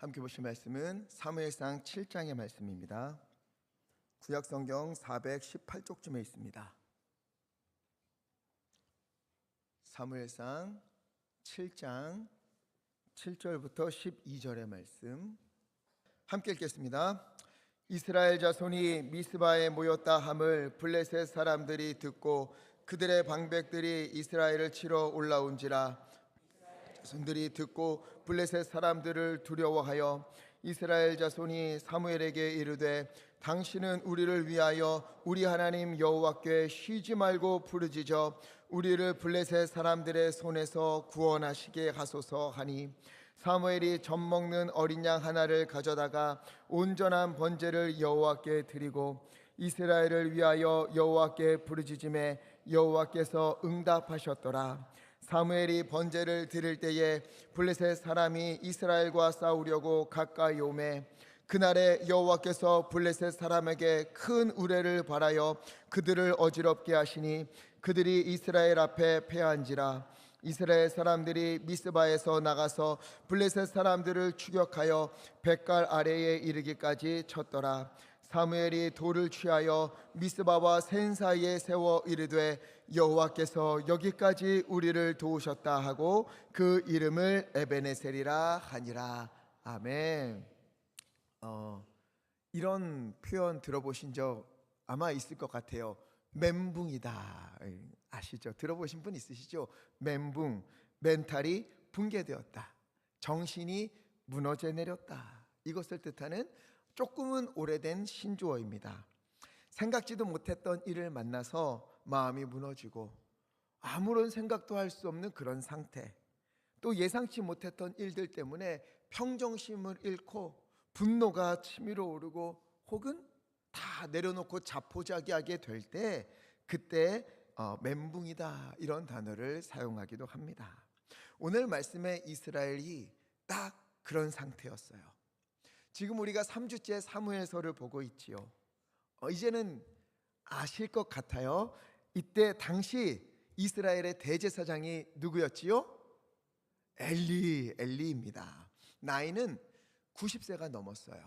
함께 보실 말씀은 사무엘상 7장의 말씀입니다. 구약성경 418쪽쯤에 있습니다. 사무엘상 7장 7절부터 12절의 말씀 함께 읽겠습니다. 이스라엘 자손이 미스바에 모였다 함을 블레셋 사람들이 듣고 그들의 방백들이 이스라엘을 치러 올라온지라. 자손들이 듣고 블레셋 사람들을 두려워하여 이스라엘 자손이 사무엘에게 이르되 당신은 우리를 위하여 우리 하나님 여호와께 쉬지 말고 부르짖어 우리를 블레셋 사람들의 손에서 구원하시게 하소서 하니, 사무엘이 젖 먹는 어린 양 하나를 가져다가 온전한 번제를 여호와께 드리고 이스라엘을 위하여 여호와께 부르짖음에 여호와께서 응답하셨더라. 사무엘이 번제를 드릴 때에 블레셋 사람이 이스라엘과 싸우려고 가까이 오매 그날에 여호와께서 블레셋 사람에게 큰 우레를 발하여 그들을 어지럽게 하시니 그들이 이스라엘 앞에 패한지라. 이스라엘 사람들이 미스바에서 나가서 블레셋 사람들을 추격하여 뱃갈 아래에 이르기까지 쳤더라. 사무엘이 돌을 취하여 미스바와 센 사이에 세워 이르되 여호와께서 여기까지 우리를 도우셨다 하고 그 이름을 에베네셀이라 하니라. 아멘. 이런 표현 들어보신 적 아마 있을 것 같아요. 멘붕이다. 아시죠? 들어보신 분 있으시죠? 멘붕, 멘탈이 붕괴되었다, 정신이 무너져 내렸다, 이것을 뜻하는 조금은 오래된 신조어입니다. 생각지도 못했던 일을 만나서 마음이 무너지고 아무런 생각도 할 수 없는 그런 상태, 또 예상치 못했던 일들 때문에 평정심을 잃고 분노가 치밀어 오르고 혹은 다 내려놓고 자포자기하게 될 때, 그때 멘붕이다, 이런 단어를 사용하기도 합니다. 오늘 말씀의 이스라엘이 딱 그런 상태였어요. 지금 우리가 3주째 사무엘서를 보고 있지요. 이제는 아실 것 같아요. 이때 당시 이스라엘의 대제사장이 누구였지요? 엘리입니다. 나이는 90세가 넘었어요.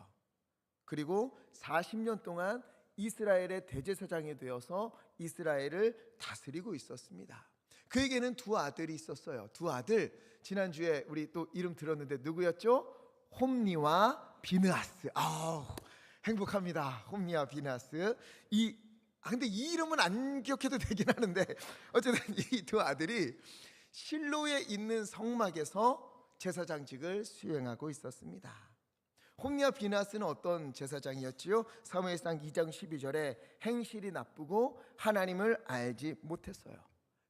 그리고 40년 동안 이스라엘의 대제사장이 되어서 이스라엘을 다스리고 있었습니다. 그에게는 두 아들이 있었어요. 두 아들, 지난주에 우리 또 이름 들었는데 누구였죠? 홈니와 비느하스. 행복합니다. 홈니와 비느하스. 근데 이 이름은 안 기억해도 되긴 하는데, 어쨌든 이 두 아들이 실로에 있는 성막에서 제사장직을 수행하고 있었습니다. 홈니와 비느하스는 어떤 제사장이었지요? 사무엘상 2장 12절에 행실이 나쁘고 하나님을 알지 못했어요.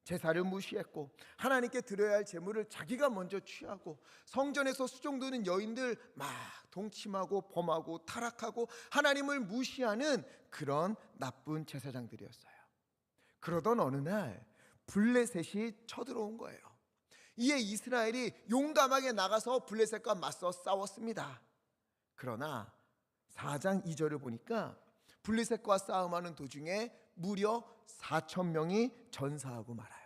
제사를 무시했고 하나님께 드려야 할 제물을 자기가 먼저 취하고 성전에서 수종드는 여인들 막 동침하고 범하고 타락하고 하나님을 무시하는 그런 나쁜 제사장들이었어요. 그러던 어느 날 블레셋이 쳐들어온 거예요. 이에 이스라엘이 용감하게 나가서 블레셋과 맞서 싸웠습니다. 그러나 4장 2절을 보니까 블레셋과 싸움하는 도중에 무려 4,000명이 전사하고 말아요.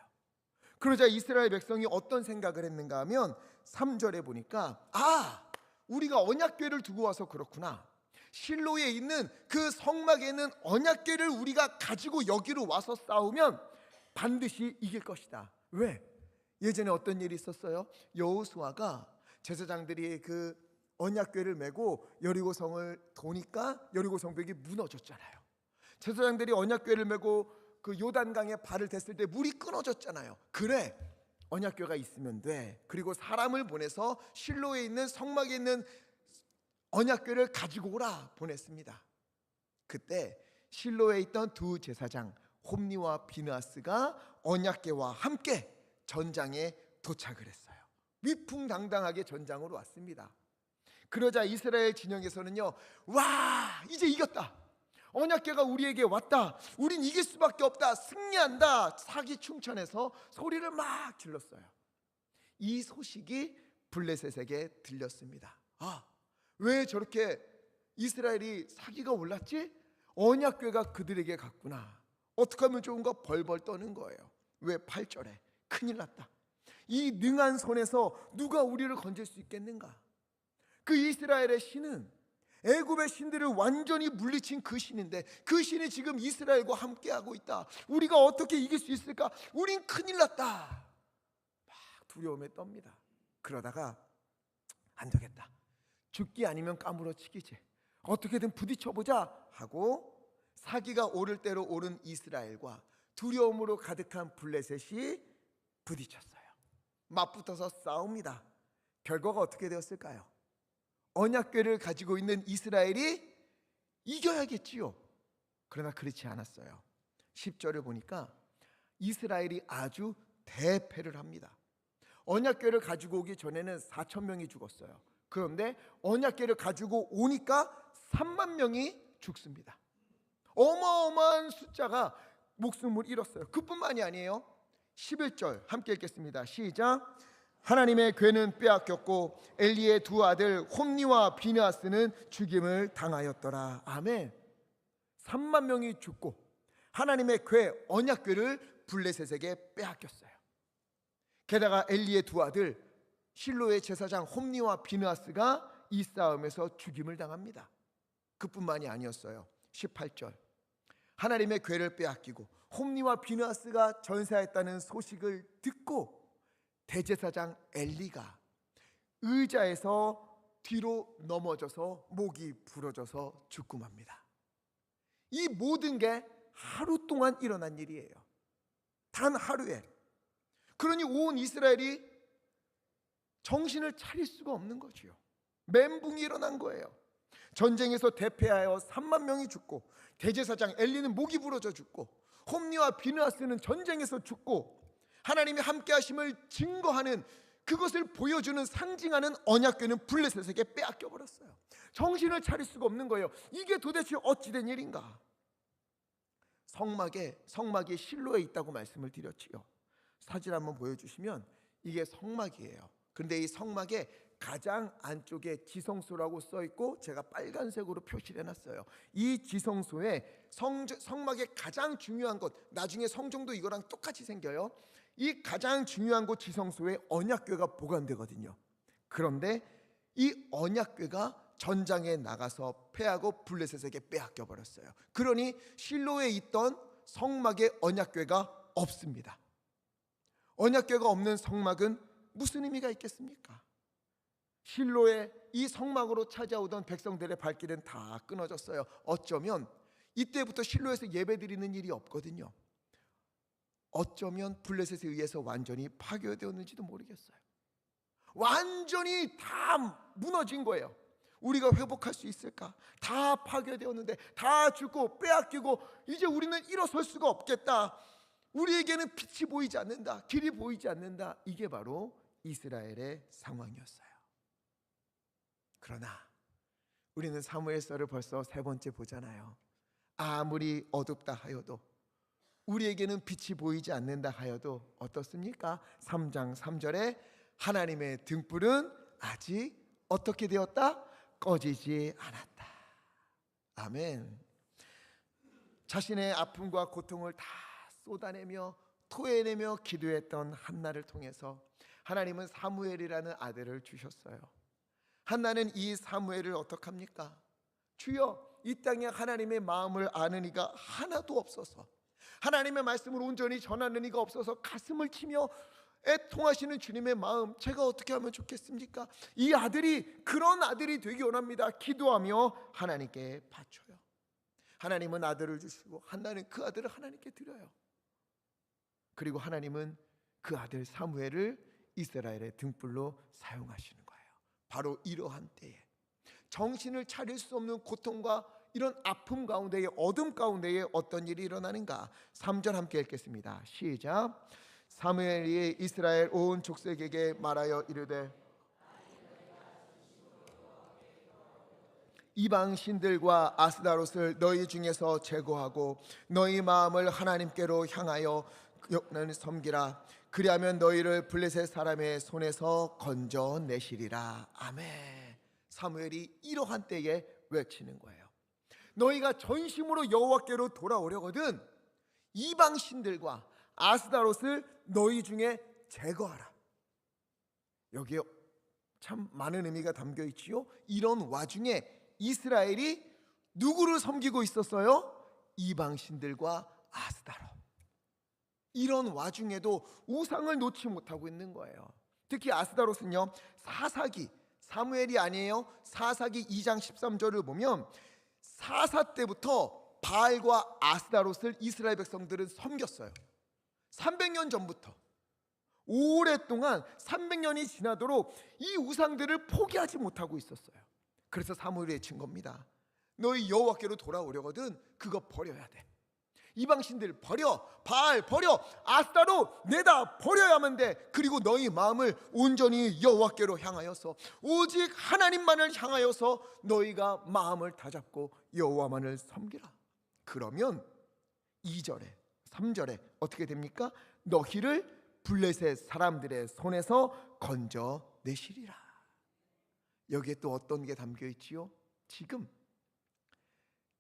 그러자 이스라엘 백성이 어떤 생각을 했는가 하면 3절에 보니까 우리가 언약궤를 두고 와서 그렇구나. 실로에 있는 그 성막에 있는 언약궤를 우리가 가지고 여기로 와서 싸우면 반드시 이길 것이다. 왜? 예전에 어떤 일이 있었어요? 여호수아가 제사장들이 그 언약궤를 메고 여리고성을 도니까 여리고 성벽이 무너졌잖아요. 제사장들이 언약궤를 메고 그 요단강에 발을 댔을 때 물이 끊어졌잖아요. 그래, 언약궤가 있으면 돼. 그리고 사람을 보내서 실로에 있는 성막에 있는 언약궤를 가지고 오라 보냈습니다. 그때 실로에 있던 두 제사장 홈니와 비느하스가 언약궤와 함께 전장에 도착을 했어요. 위풍당당하게 전장으로 왔습니다. 그러자 이스라엘 진영에서는요, 와, 이제 이겼다, 언약궤가 우리에게 왔다, 우린 이길 수밖에 없다, 승리한다, 사기충천해서 소리를 막 질렀어요. 이 소식이 블레셋에게 들렸습니다. 왜 저렇게 이스라엘이 사기가 올랐지? 언약궤가 그들에게 갔구나. 어떻게 하면 좋은가 벌벌 떠는 거예요. 왜? 8절에 큰일 났다, 이 능한 손에서 누가 우리를 건질 수 있겠는가? 그 이스라엘의 신은 애굽의 신들을 완전히 물리친 그 신인데, 그 신이 지금 이스라엘과 함께하고 있다. 우리가 어떻게 이길 수 있을까? 우린 큰일 났다. 막 두려움에 떱니다. 그러다가 안 되겠다, 죽기 아니면 까무러치기지, 어떻게든 부딪혀보자 하고 사기가 오를 대로 오른 이스라엘과 두려움으로 가득한 블레셋이 부딪혔어요. 맞붙어서 싸웁니다. 결과가 어떻게 되었을까요? 언약궤를 가지고 있는 이스라엘이 이겨야겠지요. 그러나 그렇지 않았어요. 10절을 보니까 이스라엘이 아주 대패를 합니다. 언약궤를 가지고 오기 전에는 4천 명이 죽었어요. 그런데 언약궤를 가지고 오니까 3만 명이 죽습니다. 어마어마한 숫자가 목숨을 잃었어요. 그뿐만이 아니에요. 11절 함께 읽겠습니다. 시작. 하나님의 궤는 빼앗겼고 엘리의 두 아들 홈니와 비느하스는 죽임을 당하였더라. 아멘. 3만 명이 죽고 하나님의 궤, 언약궤를 블레셋에게 빼앗겼어요. 게다가 엘리의 두 아들 실로의 제사장 홈니와 비느하스가 이 싸움에서 죽임을 당합니다. 그뿐만이 아니었어요. 18절. 하나님의 궤를 빼앗기고 홈니와 비느하스가 전사했다는 소식을 듣고 대제사장 엘리가 의자에서 뒤로 넘어져서 목이 부러져서 죽고 맙니다. 이 모든 게 하루 동안 일어난 일이에요. 단 하루에. 그러니 온 이스라엘이 정신을 차릴 수가 없는 거지요. 멘붕이 일어난 거예요. 전쟁에서 대패하여 3만 명이 죽고 대제사장 엘리는 목이 부러져 죽고 홈니와 비느하스는 전쟁에서 죽고 하나님의 함께 하심을 증거하는, 그것을 보여주는, 상징하는 언약궤는 블레셋에게 빼앗겨 버렸어요. 정신을 차릴 수가 없는 거예요. 이게 도대체 어찌된 일인가? 성막이 실로에 있다고 말씀을 드렸지요. 사진 한번 보여주시면 이게 성막이에요. 그런데 이 성막의 가장 안쪽에 지성소라고 써 있고 제가 빨간색으로 표시를 해놨어요. 이 지성소에 성막의 가장 중요한 것, 나중에 성정도 이거랑 똑같이 생겨요. 이 가장 중요한 곳 지성소에 언약궤가 보관되거든요. 그런데 이 언약궤가 전장에 나가서 패하고 블레셋에게 빼앗겨 버렸어요. 그러니 실로에 있던 성막의 언약궤가 없습니다. 언약궤가 없는 성막은 무슨 의미가 있겠습니까? 실로에 이 성막으로 찾아오던 백성들의 발길은 다 끊어졌어요. 어쩌면 이때부터 실로에서 예배드리는 일이 없거든요. 어쩌면 블레셋에 의해서 완전히 파괴되었는지도 모르겠어요. 완전히 다 무너진 거예요. 우리가 회복할 수 있을까? 다 파괴되었는데, 다 죽고 빼앗기고 이제 우리는 일어설 수가 없겠다. 우리에게는 빛이 보이지 않는다, 길이 보이지 않는다. 이게 바로 이스라엘의 상황이었어요. 그러나 우리는 사무엘서를 벌써 세 번째 보잖아요. 아무리 어둡다 하여도, 우리에게는 빛이 보이지 않는다 하여도 어떻습니까? 3장 3절에 하나님의 등불은 아직 어떻게 되었다? 꺼지지 않았다. 아멘. 자신의 아픔과 고통을 다 쏟아내며 토해내며 기도했던 한나를 통해서 하나님은 사무엘이라는 아들을 주셨어요. 한나는 이 사무엘을 어떡합니까? 주여, 이 땅에 하나님의 마음을 아는 이가 하나도 없어서, 하나님의 말씀을 온전히 전하는 이가 없어서 가슴을 치며 애통하시는 주님의 마음, 제가 어떻게 하면 좋겠습니까? 이 아들이 그런 아들이 되기 원합니다. 기도하며 하나님께 바쳐요. 하나님은 아들을 주시고 한나는 그 아들을 하나님께 드려요. 그리고 하나님은 그 아들 사무엘을 이스라엘의 등불로 사용하시는 거예요. 바로 이러한 때에 정신을 차릴 수 없는 고통과 이런 아픔 가운데에, 어둠 가운데에 어떤 일이 일어나는가? 3절 함께 읽겠습니다. 시작. 사무엘이 이스라엘 온 족속에게 말하여 이르되 이방 신들과 아스다롯을 너희 중에서 제거하고 너희 마음을 하나님께로 향하여 섬기라. 그리하면 너희를 블레셋 사람의 손에서 건져내시리라. 아멘. 사무엘이 이러한 때에 외치는 거예요. 너희가 전심으로 여호와께로 돌아오려거든 이방 신들과 아스다롯을 너희 중에 제거하라. 여기에 참 많은 의미가 담겨 있지요. 이런 와중에 이스라엘이 누구를 섬기고 있었어요? 이방신들과 아스타로. 이런 와중에도 우상을 놓지 못하고 있는 거예요. 특히 아스다롯은요, 사무엘이 아니에요. 사사기 2장 13절을 보면 사사 때부터 바알과 아스다롯을 이스라엘 백성들은 섬겼어요. 300년 전부터 오랫동안 300년이 지나도록 이 우상들을 포기하지 못하고 있었어요. 그래서 사무엘이 외친 겁니다. 너희 여호와께로 돌아오려거든 그거 버려야 돼. 이방신들 버려, 바알 버려, 아스타롯 내다 버려야만 돼. 그리고 너희 마음을 온전히 여호와께로 향하여서 오직 하나님만을 향하여서 너희가 마음을 다잡고 여호와만을 섬기라. 그러면 2절에 3절에 어떻게 됩니까? 너희를 블레셋 사람들의 손에서 건져내시리라. 여기에 또 어떤 게 담겨 있지요? 지금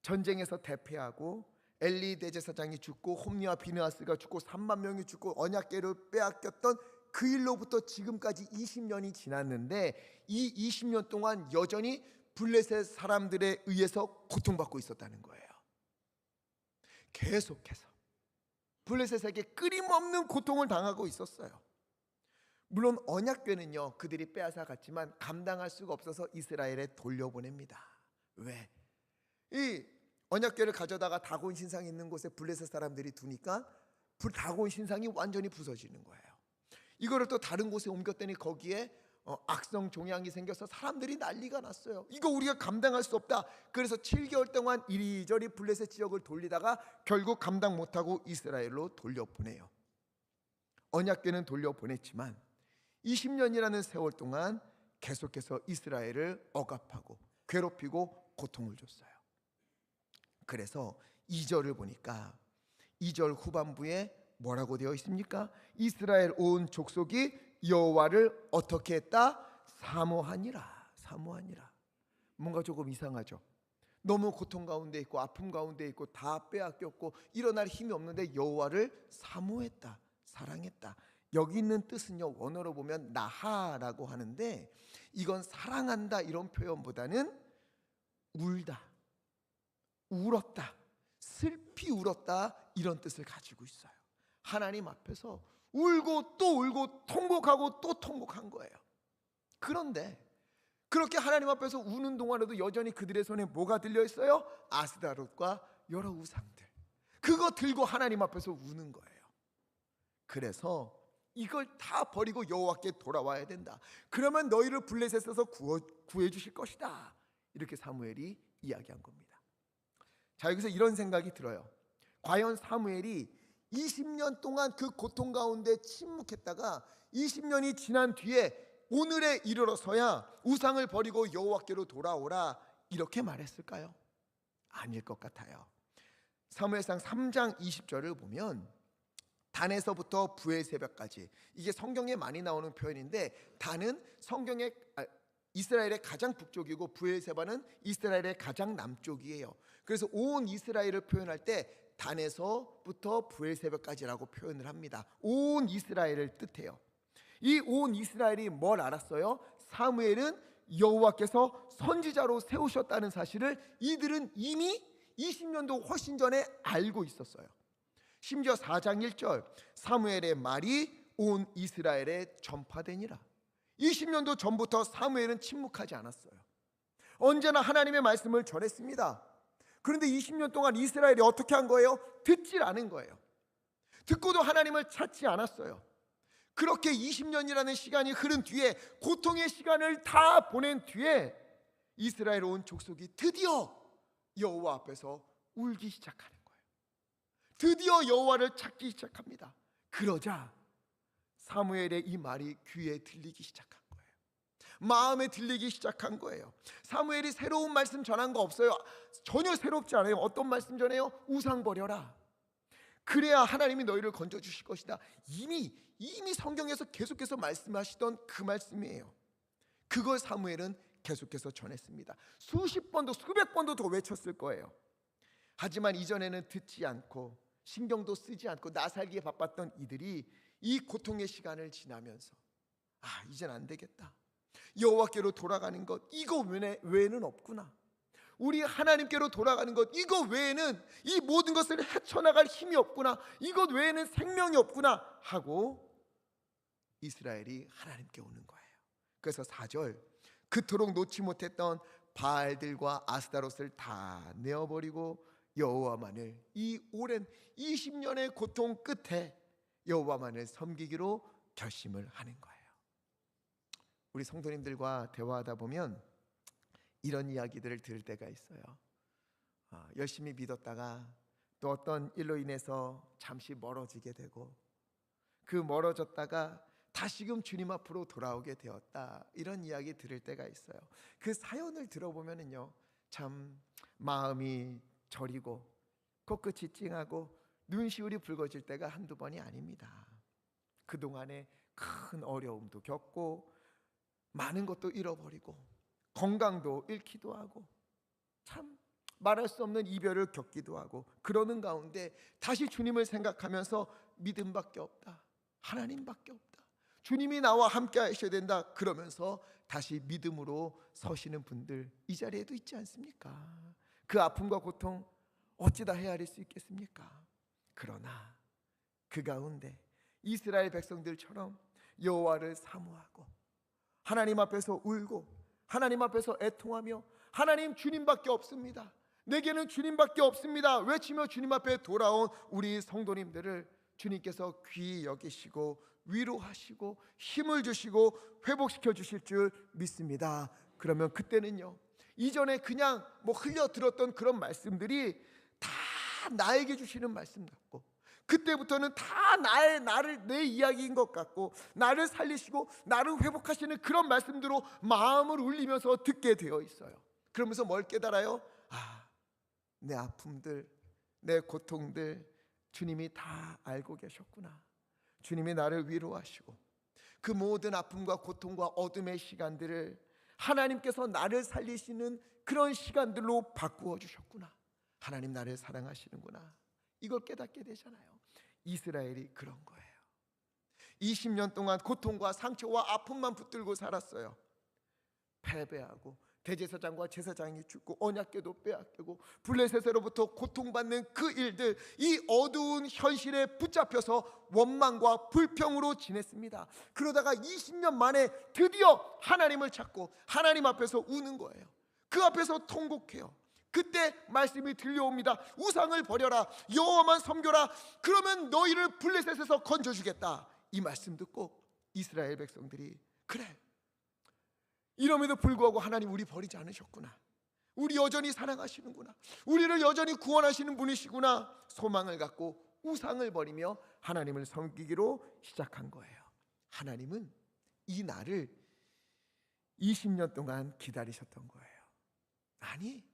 전쟁에서 대패하고 엘리 대제사장이 죽고 홈리와 비느하스가 죽고 3만 명이 죽고 언약궤를 빼앗겼던 그 일로부터 지금까지 20년이 지났는데 이 20년 동안 여전히 블레셋 사람들에 의해서 고통받고 있었다는 거예요. 계속해서 블레셋에게 끊임없는 고통을 당하고 있었어요. 물론 언약궤는요, 그들이 빼앗아 갔지만 감당할 수가 없어서 이스라엘에 돌려보냅니다. 왜? 이 언약궤를 가져다가 다곤 신상이 있는 곳에 블레셋 사람들이 두니까 다곤 신상이 완전히 부서지는 거예요. 이거를 또 다른 곳에 옮겼더니 거기에 악성 종양이 생겨서 사람들이 난리가 났어요. 이거 우리가 감당할 수 없다. 그래서 7개월 동안 이리저리 블레셋 지역을 돌리다가 결국 감당 못하고 이스라엘로 돌려보내요. 언약궤는 돌려보냈지만 20년이라는 세월 동안 계속해서 이스라엘을 억압하고 괴롭히고 고통을 줬어요. 그래서 2절을 보니까 2절 후반부에 뭐라고 되어 있습니까? 이스라엘 온 족속이 여호와를 어떻게 했다? 사모하니라. 사모하니라. 뭔가 조금 이상하죠. 너무 고통 가운데 있고 아픔 가운데 있고 다 빼앗겼고 일어날 힘이 없는데 여호와를 사모했다. 사랑했다. 여기 있는 뜻은요, 원어로 보면 나하라고 하는데 이건 사랑한다 이런 표현보다는 울다, 울었다, 슬피 울었다 이런 뜻을 가지고 있어요. 하나님 앞에서 울고 또 울고 통곡하고 또 통곡한 거예요. 그런데 그렇게 하나님 앞에서 우는 동안에도 여전히 그들의 손에 뭐가 들려 있어요? 아스다롯과 여러 우상들. 그거 들고 하나님 앞에서 우는 거예요. 그래서 이걸 다 버리고 여호와께 돌아와야 된다. 그러면 너희를 블레셋에서 구해 주실 것이다. 이렇게 사무엘이 이야기한 겁니다. 자, 여기서 이런 생각이 들어요. 과연 사무엘이 20년 동안 그 고통 가운데 침묵했다가 20년이 지난 뒤에 오늘에 이르러서야 우상을 버리고 여호와께로 돌아오라 이렇게 말했을까요? 아닐 것 같아요. 사무엘상 3장 20절을 보면 단에서부터 부의 새벽까지, 이게 성경에 많이 나오는 표현인데 단은 성경의 이스라엘의 가장 북쪽이고 부엘세바는 이스라엘의 가장 남쪽이에요. 그래서 온 이스라엘을 표현할 때 단에서부터 부엘세바까지라고 표현을 합니다. 온 이스라엘을 뜻해요. 이 온 이스라엘이 뭘 알았어요? 사무엘은 여호와께서 선지자로 세우셨다는 사실을 이들은 이미 20년도 훨씬 전에 알고 있었어요. 심지어 4장 1절 사무엘의 말이 온 이스라엘에 전파되니라. 20년도 전부터 사무엘은 침묵하지 않았어요. 언제나 하나님의 말씀을 전했습니다. 그런데 20년 동안 이스라엘이 어떻게 한 거예요? 듣질 않은 거예요. 듣고도 하나님을 찾지 않았어요. 그렇게 20년이라는 시간이 흐른 뒤에, 고통의 시간을 다 보낸 뒤에 이스라엘 온 족속이 드디어 여호와 앞에서 울기 시작하는 거예요. 드디어 여호와를 찾기 시작합니다. 그러자 사무엘의 이 말이 귀에 들리기 시작한 거예요. 마음에 들리기 시작한 거예요. 사무엘이 새로운 말씀 전한 거 없어요. 전혀 새롭지 않아요. 어떤 말씀 전해요? 우상 버려라. 그래야 하나님이 너희를 건져 주실 것이다. 이미 성경에서 계속해서 말씀하시던 그 말씀이에요. 그걸 사무엘은 계속해서 전했습니다. 수십 번도 수백 번도 더 외쳤을 거예요. 하지만 이전에는 듣지 않고 신경도 쓰지 않고 나 살기에 바빴던 이들이 이 고통의 시간을 지나면서 이젠 안 되겠다. 여호와께로 돌아가는 것, 이거 외에는 없구나. 우리 하나님께로 돌아가는 것, 이거 외에는 이 모든 것을 헤쳐나갈 힘이 없구나, 이것 외에는 생명이 없구나 하고 이스라엘이 하나님께 오는 거예요. 그래서 4절, 그토록 놓지 못했던 바알들과 아스타롯을 다 내어버리고 여호와만을, 이 오랜 20년의 고통 끝에 여호와만을 섬기기로 결심을 하는 거예요. 우리 성도님들과 대화하다 보면 이런 이야기들을 들을 때가 있어요. 열심히 믿었다가 또 어떤 일로 인해서 잠시 멀어지게 되고, 그 멀어졌다가 다시금 주님 앞으로 돌아오게 되었다, 이런 이야기 들을 때가 있어요. 그 사연을 들어보면은요, 참 마음이 저리고 코끝이 찡하고 눈시울이 붉어질 때가 한두 번이 아닙니다. 그동안에 큰 어려움도 겪고 많은 것도 잃어버리고 건강도 잃기도 하고 참 말할 수 없는 이별을 겪기도 하고, 그러는 가운데 다시 주님을 생각하면서 믿음밖에 없다, 하나님밖에 없다, 주님이 나와 함께 하셔야 된다, 그러면서 다시 믿음으로 서시는 분들 이 자리에도 있지 않습니까? 그 아픔과 고통 어찌 다 헤아릴 수 있겠습니까? 그러나 그 가운데 이스라엘 백성들처럼 여호와를 사모하고 하나님 앞에서 울고 하나님 앞에서 애통하며 하나님, 주님밖에 없습니다, 내게는 주님밖에 없습니다 외치며 주님 앞에 돌아온 우리 성도님들을 주님께서 귀히 여기시고 위로하시고 힘을 주시고 회복시켜 주실 줄 믿습니다. 그러면 그때는요, 이전에 그냥 흘려 들었던 그런 말씀들이 다 나에게 주시는 말씀 같고, 그때부터는 다 내 이야기인 것 같고, 나를 살리시고 나를 회복하시는 그런 말씀대로 마음을 울리면서 듣게 되어 있어요. 그러면서 뭘 깨달아요? 내 아픔들, 내 고통들 주님이 다 알고 계셨구나. 주님이 나를 위로하시고 그 모든 아픔과 고통과 어둠의 시간들을 하나님께서 나를 살리시는 그런 시간들로 바꾸어 주셨구나. 하나님 나를 사랑하시는구나. 이걸 깨닫게 되잖아요. 이스라엘이 그런 거예요. 20년 동안 고통과 상처와 아픔만 붙들고 살았어요. 패배하고 대제사장과 제사장이 죽고 언약궤도 빼앗기고 블레셋으로부터 고통받는 그 일들, 이 어두운 현실에 붙잡혀서 원망과 불평으로 지냈습니다. 그러다가 20년 만에 드디어 하나님을 찾고 하나님 앞에서 우는 거예요. 그 앞에서 통곡해요. 그때 말씀이 들려옵니다. 우상을 버려라, 여호와만 섬겨라, 그러면 너희를 블레셋에서 건져주겠다. 이 말씀 듣고 이스라엘 백성들이, 그래, 이럼에도 불구하고 하나님 우리 버리지 않으셨구나, 우리 여전히 사랑하시는구나, 우리를 여전히 구원하시는 분이시구나, 소망을 갖고 우상을 버리며 하나님을 섬기기로 시작한 거예요. 하나님은 이 날을 20년 동안 기다리셨던 거예요. 아니,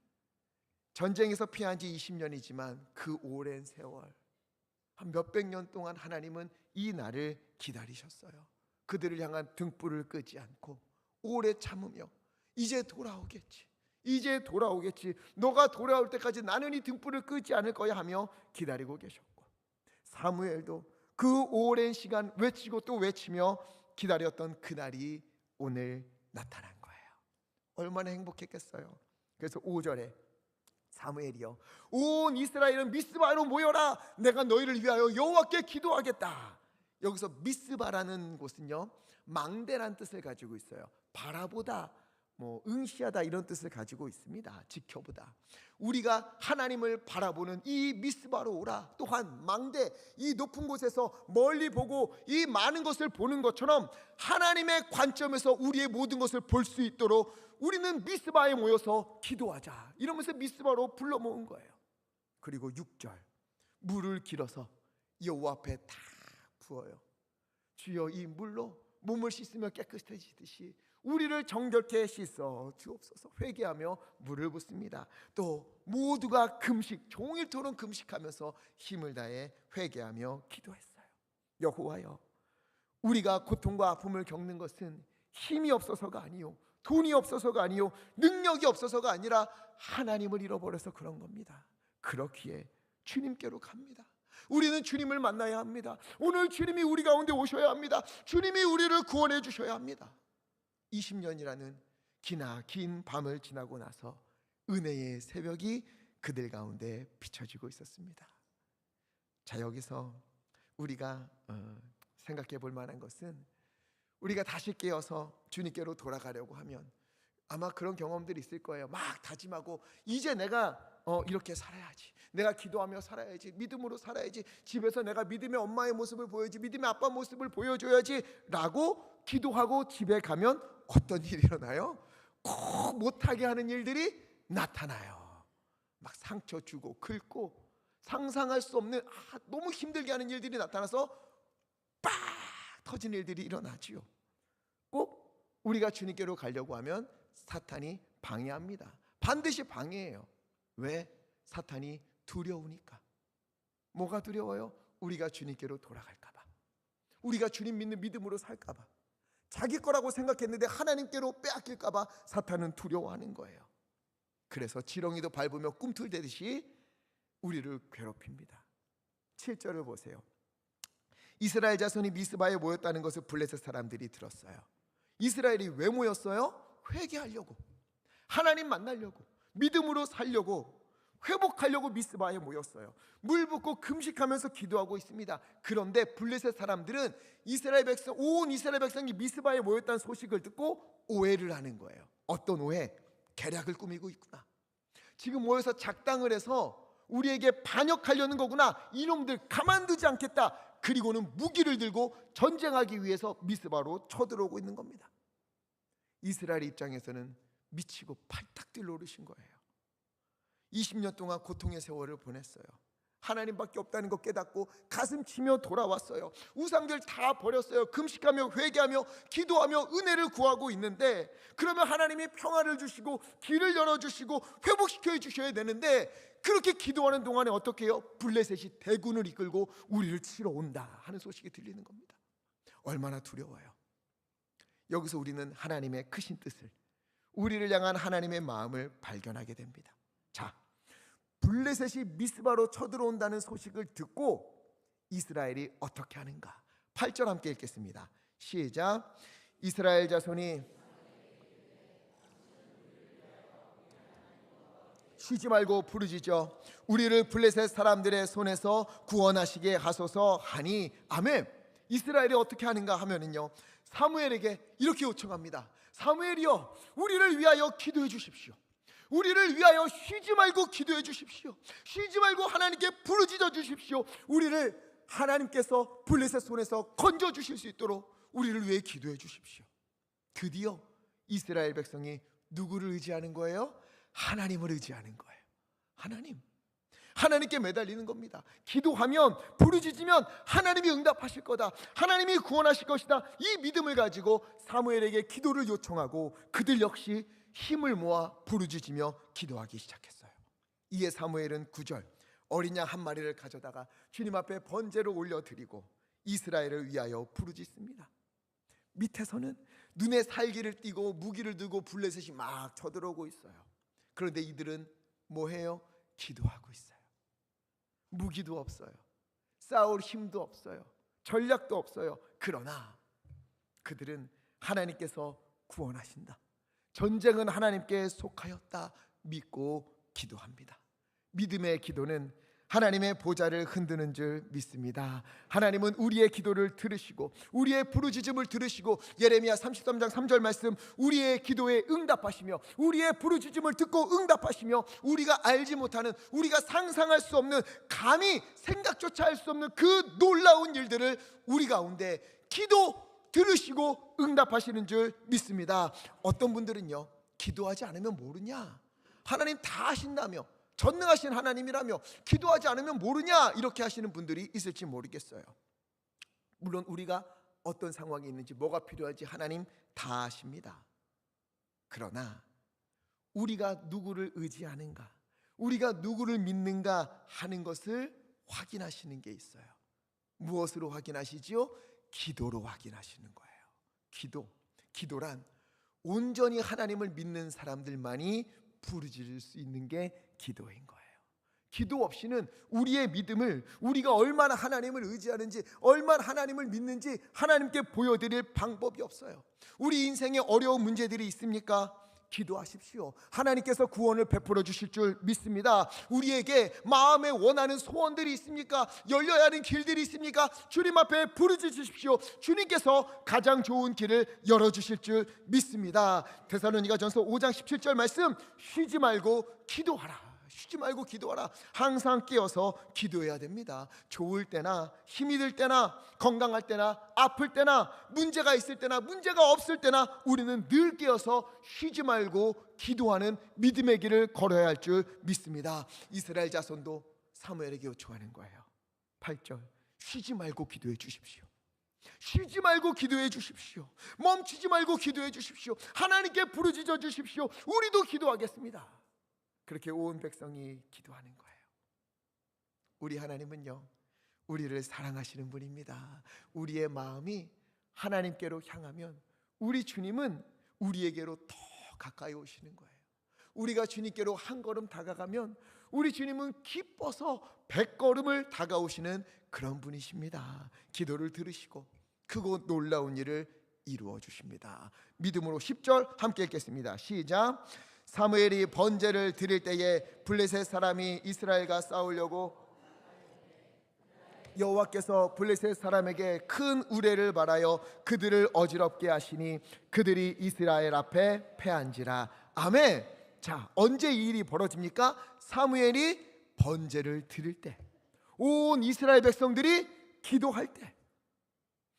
전쟁에서 피한 지 20년이지만 그 오랜 세월, 한 몇백 년 동안 하나님은 이 날을 기다리셨어요. 그들을 향한 등불을 끄지 않고 오래 참으며 이제 돌아오겠지, 이제 돌아오겠지, 너가 돌아올 때까지 나는 이 등불을 끄지 않을 거야 하며 기다리고 계셨고, 사무엘도 그 오랜 시간 외치고 또 외치며 기다렸던 그날이 오늘 나타난 거예요. 얼마나 행복했겠어요. 그래서 5절에 사무엘이여, 온 이스라엘은 미스바로 모여라, 내가 너희를 위하여 여호와께 기도하겠다. 여기서 미스바라는 곳은요, 망대란 뜻을 가지고 있어요. 바라보다, 응시하다 이런 뜻을 가지고 있습니다. 지켜보다. 우리가 하나님을 바라보는 이 미스바로 오라. 또한 망대, 이 높은 곳에서 멀리 보고 이 많은 것을 보는 것처럼 하나님의 관점에서 우리의 모든 것을 볼 수 있도록 우리는 미스바에 모여서 기도하자, 이러면서 미스바로 불러 모은 거예요. 그리고 6절, 물을 길어서 여호와 앞에 다 부어요. 주여, 이 물로 몸을 씻으며 깨끗해지듯이 우리를 정결케 씻어 주옵소서. 회개하며 물을 붓습니다. 또 모두가 금식, 종일토록 금식하면서 힘을 다해 회개하며 기도했어요. 여호와여, 우리가 고통과 아픔을 겪는 것은 힘이 없어서가 아니요, 돈이 없어서가 아니요, 능력이 없어서가 아니라 하나님을 잃어버려서 그런 겁니다. 그렇기에 주님께로 갑니다. 우리는 주님을 만나야 합니다. 오늘 주님이 우리 가운데 오셔야 합니다. 주님이 우리를 구원해 주셔야 합니다. 20년이라는 기나 긴 밤을 지나고 나서 은혜의 새벽이 그들 가운데 비춰지고 있었습니다. 자, 여기서 우리가 생각해 볼 만한 것은, 우리가 다시 깨어서 주님께로 돌아가려고 하면 아마 그런 경험들이 있을 거예요. 막 다짐하고 이제 내가 이렇게 살아야지, 내가 기도하며 살아야지, 믿음으로 살아야지, 집에서 내가 믿음의 엄마의 모습을 보여야지, 믿음의 아빠 모습을 보여줘야지 라고 기도하고 집에 가면 어떤 일이 일어나요? 꼭 못하게 하는 일들이 나타나요. 막 상처 주고 긁고 상상할 수 없는 너무 힘들게 하는 일들이 나타나서 빡 터지는 일들이 일어나지요. 꼭 우리가 주님께로 가려고 하면 사탄이 방해합니다. 반드시 방해해요. 왜? 사탄이 두려우니까. 뭐가 두려워요? 우리가 주님께로 돌아갈까 봐, 우리가 주님 믿는 믿음으로 살까 봐, 자기 거라고 생각했는데 하나님께로 빼앗길까 봐 사탄은 두려워하는 거예요. 그래서 지렁이도 밟으며 꿈틀대듯이 우리를 괴롭힙니다. 7절을 보세요. 이스라엘 자손이 미스바에 모였다는 것을 블레셋 사람들이 들었어요. 이스라엘이 왜 모였어요? 회개하려고, 하나님 만나려고, 믿음으로 살려고, 회복하려고 미스바에 모였어요. 물 붓고 금식하면서 기도하고 있습니다. 그런데 블레셋 사람들은 온 이스라엘 백성이 미스바에 모였다는 소식을 듣고 오해를 하는 거예요. 어떤 오해? 계략을 꾸미고 있구나, 지금 모여서 작당을 해서 우리에게 반역하려는 거구나, 이놈들 가만두지 않겠다. 그리고는 무기를 들고 전쟁하기 위해서 미스바로 쳐들어오고 있는 겁니다. 이스라엘 입장에서는 미치고 팔딱 뛰어오르신 거예요. 20년 동안 고통의 세월을 보냈어요. 하나님밖에 없다는 거 깨닫고 가슴 치며 돌아왔어요. 우상들 다 버렸어요. 금식하며 회개하며 기도하며 은혜를 구하고 있는데, 그러면 하나님이 평화를 주시고 길을 열어주시고 회복시켜 주셔야 되는데, 그렇게 기도하는 동안에 어떻게 해요? 블레셋이 대군을 이끌고 우리를 치러 온다 하는 소식이 들리는 겁니다. 얼마나 두려워요. 여기서 우리는 하나님의 크신 뜻을, 우리를 향한 하나님의 마음을 발견하게 됩니다. 자, 블레셋이 미스바로 쳐들어온다는 소식을 듣고 이스라엘이 어떻게 하는가? 8절 함께 읽겠습니다. 시작. 이스라엘 자손이 쉬지 말고 부르짖어 우리를 블레셋 사람들의 손에서 구원하시게 하소서 하니 아멘. 이스라엘이 어떻게 하는가 하면은요, 사무엘에게 이렇게 요청합니다. 사무엘이여, 우리를 위하여 기도해 주십시오. 우리를 위하여 쉬지 말고 기도해 주십시오. 쉬지 말고 하나님께 부르짖어 주십시오. 우리를 하나님께서 블레셋 손에서 건져 주실 수 있도록 우리를 위해 기도해 주십시오. 드디어 이스라엘 백성이 누구를 의지하는 거예요? 하나님을 의지하는 거예요. 하나님께 매달리는 겁니다. 기도하면, 부르짖으면 하나님이 응답하실 거다, 하나님이 구원하실 것이다, 이 믿음을 가지고 사무엘에게 기도를 요청하고 그들 역시 힘을 모아 부르짖으며 기도하기 시작했어요. 이에 사무엘은 9절 어린 양 한 마리를 가져다가 주님 앞에 번제를 올려드리고 이스라엘을 위하여 부르짖습니다. 밑에서는 눈에 살기를 띠고 무기를 들고 블레셋이 막 쳐들어오고 있어요. 그런데 이들은 뭐해요? 기도하고 있어요. 무기도 없어요. 싸울 힘도 없어요. 전략도 없어요. 그러나 그들은 하나님께서 구원하신다, 전쟁은 하나님께 속하였다 믿고 기도합니다. 믿음의 기도는 하나님의 보좌를 흔드는 줄 믿습니다. 하나님은 우리의 기도를 들으시고 우리의 부르짖음을 들으시고 예레미야 33장 3절 말씀, 우리의 기도에 응답하시며 우리의 부르짖음을 듣고 응답하시며 우리가 알지 못하는, 우리가 상상할 수 없는, 감히 생각조차 할 수 없는 그 놀라운 일들을 우리 가운데 기도 들으시고 응답하시는 줄 믿습니다. 어떤 분들은요, 기도하지 않으면 모르냐, 하나님 다 하신다며, 전능하신 하나님이라며 기도하지 않으면 모르냐, 이렇게 하시는 분들이 있을지 모르겠어요. 물론 우리가 어떤 상황이 있는지, 뭐가 필요한지 하나님 다 아십니다. 그러나 우리가 누구를 의지하는가, 우리가 누구를 믿는가 하는 것을 확인하시는 게 있어요. 무엇으로 확인하시지요? 기도로 확인하시는 거예요. 기도란 온전히 하나님을 믿는 사람들만이 부르짖을 수 있는 게 기도인 거예요. 기도 없이는 우리의 믿음을, 우리가 얼마나 하나님을 의지하는지, 얼마나 하나님을 믿는지 하나님께 보여드릴 방법이 없어요. 우리 인생에 어려운 문제들이 있습니까? 기도하십시오. 하나님께서 구원을 베풀어 주실 줄 믿습니다. 우리에게 마음에 원하는 소원들이 있습니까? 열려야 하는 길들이 있습니까? 주님 앞에 부르짖으십시오. 주님께서 가장 좋은 길을 열어주실 줄 믿습니다. 데살로니가전서 5장 17절 말씀, 쉬지 말고 기도하라. 쉬지 말고 기도하라. 항상 깨어서 기도해야 됩니다. 좋을 때나 힘이 들 때나 건강할 때나 아플 때나 문제가 있을 때나 문제가 없을 때나 우리는 늘 깨어서 쉬지 말고 기도하는 믿음의 길을 걸어야 할 줄 믿습니다. 이스라엘 자손도 사무엘에게 요청하는 거예요. 8절, 쉬지 말고 기도해 주십시오. 쉬지 말고 기도해 주십시오. 멈추지 말고 기도해 주십시오. 하나님께 부르짖어 주십시오. 우리도 기도하겠습니다. 그렇게 온 백성이 기도하는 거예요. 우리 하나님은요, 우리를 사랑하시는 분입니다. 우리의 마음이 하나님께로 향하면 우리 주님은 우리에게로 더 가까이 오시는 거예요. 우리가 주님께로 한 걸음 다가가면 우리 주님은 기뻐서 100걸음을 다가오시는 그런 분이십니다. 기도를 들으시고 크고 놀라운 일을 이루어 주십니다. 믿음으로 10절 함께 읽겠습니다. 시작. 사무엘이 번제를 드릴 때에 블레셋 사람이 이스라엘과 싸우려고 여호와께서 블레셋 사람에게 큰 우레를 말하여 그들을 어지럽게 하시니 그들이 이스라엘 앞에 패한지라. 아멘. 자, 언제 이 일이 벌어집니까? 사무엘이 번제를 드릴 때, 온 이스라엘 백성들이 기도할 때,